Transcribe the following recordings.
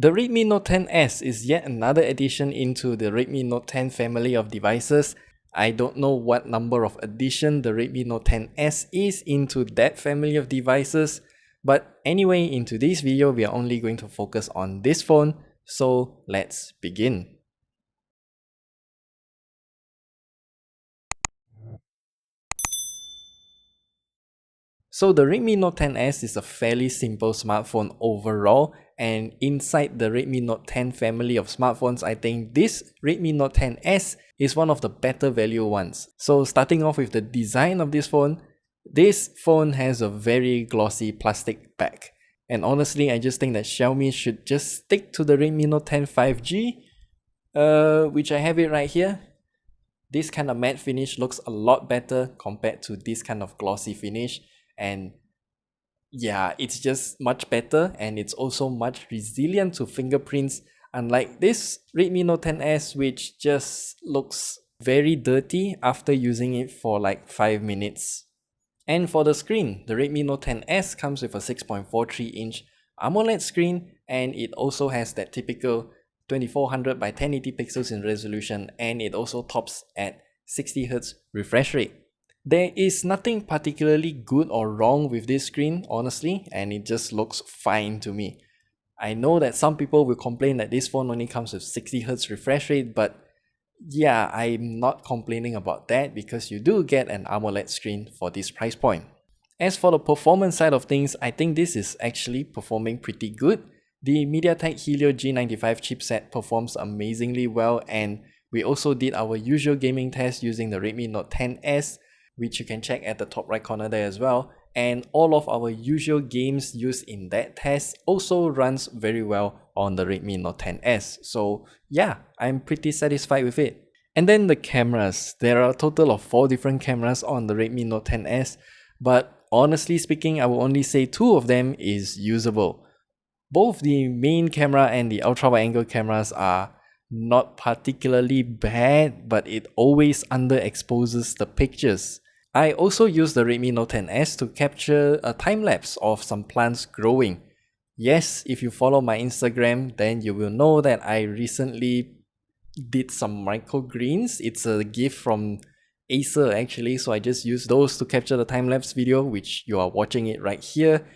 The Redmi Note 10s is yet another addition into the Redmi Note 10 family of devices. I don't know what number of addition the Redmi Note 10s is into that family of devices, but anyway, in today's video we are only going to focus on this phone, so let's begin. So the Redmi Note 10s is a fairly simple smartphone overall, and inside the Redmi Note 10 family of smartphones, I think this Redmi Note 10s is one of the better value ones. So starting off with the design of this phone has a very glossy plastic back. And honestly, I just think that Xiaomi should just stick to the Redmi Note 10 5G, which I have it right here. This kind of matte finish looks a lot better compared to this kind of glossy finish. And yeah, it's just much better, and it's also much resilient to fingerprints, unlike this Redmi Note 10s, which just looks very dirty after using it for like 5 minutes. And for the screen, the Redmi Note 10s comes with a 6.43-inch AMOLED screen, and it also has that typical 2400 by 1080 pixels in resolution, and it also tops at 60Hz refresh rate. There is nothing particularly good or wrong with this screen, honestly, and it just looks fine to me. I know that some people will complain that this phone only comes with 60Hz refresh rate, but yeah, I'm not complaining about that because you do get an AMOLED screen for this price point. As for the performance side of things, I think this is actually performing pretty good. The MediaTek Helio G95 chipset performs amazingly well, and we also did our usual gaming test using the Redmi Note 10s, which you can check at the top right corner there as well. And all of our usual games used in that test also runs very well on the Redmi Note 10s. So yeah, I'm pretty satisfied with it. And then the cameras. There are a total of 4 different cameras on the Redmi Note 10s, but honestly speaking, I will only say 2 of them is usable. Both the main camera and the ultra wide angle cameras are not particularly bad, but it always underexposes the pictures. I also used the Redmi Note 10s to capture a time lapse of some plants growing. Yes, if you follow my Instagram, then you will know that I recently did some microgreens. It's a gift from Acer actually, so I just used those to capture the time lapse video, which you are watching it right here.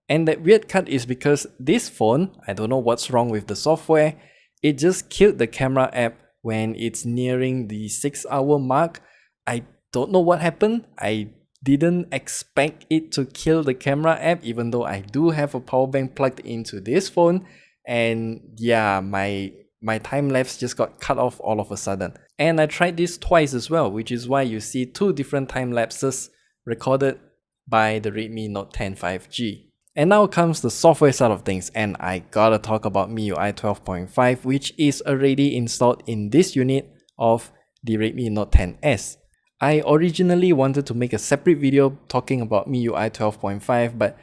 And that weird cut is because this phone, I don't know what's wrong with the software, it just killed the camera app when it's nearing the 6-hour mark. I don't know what happened. I didn't expect it to kill the camera app, even though I do have a power bank plugged into this phone. And yeah, my time lapse just got cut off all of a sudden. And I tried this twice as well, which is why you see 2 different time lapses recorded by the Redmi Note 10 5G. And now comes the software side of things, and I gotta talk about MIUI 12.5, which is already installed in this unit of the Redmi Note 10s. I originally wanted to make a separate video talking about MIUI 12.5, but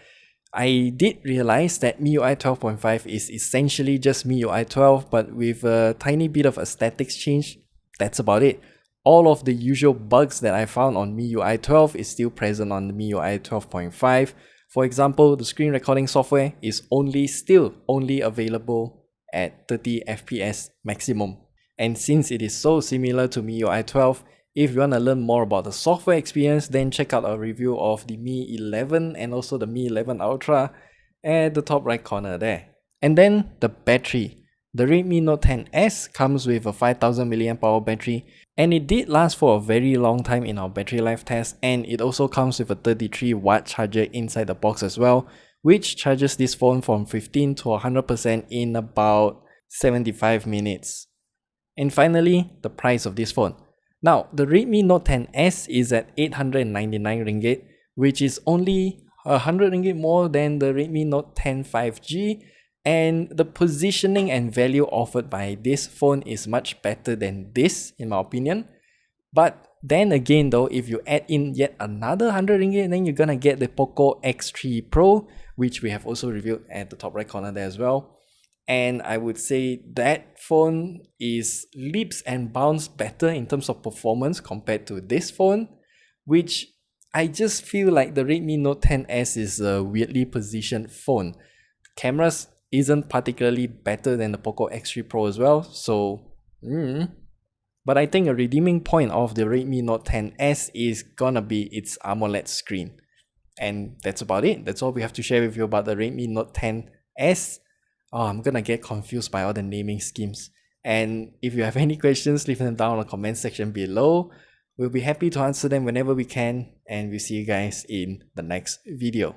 I did realize that MIUI 12.5 is essentially just MIUI 12, but with a tiny bit of aesthetics change. That's about it. All of the usual bugs that I found on MIUI 12 is still present on the MIUI 12.5. For example, the screen recording software is still only available at 30 FPS maximum. And since it is so similar to MIUI 12, if you want to learn more about the software experience, then check out our review of the Mi 11 and also the Mi 11 Ultra at the top right corner there. And then the battery. The Redmi Note 10s comes with a 5000 mAh battery, and it did last for a very long time in our battery life test, and it also comes with a 33-watt charger inside the box as well, which charges this phone from 15 to 100% in about 75 minutes. And finally, the price of this phone. Now, the Redmi Note 10s is at 899 ringgit, which is only 100 ringgit more than the Redmi Note 10 5G, and the positioning and value offered by this phone is much better than this, in my opinion. But then again though, if you add in yet another 100 ringgit, then you're gonna get the Poco X3 Pro, which we have also reviewed at the top right corner there as well. And I would say that phone is leaps and bounds better in terms of performance compared to this phone, which I just feel like the Redmi Note 10s is a weirdly positioned phone. Cameras isn't particularly better than the Poco X3 Pro as well, so but I think a redeeming point of the Redmi Note 10s is gonna be its AMOLED screen. And that's about it. That's all we have to share with you about the Redmi Note 10s. Oh, I'm gonna get confused by all the naming schemes. And if you have any questions, leave them down in the comment section below. We'll be happy to answer them whenever we can, and we'll see you guys in the next video.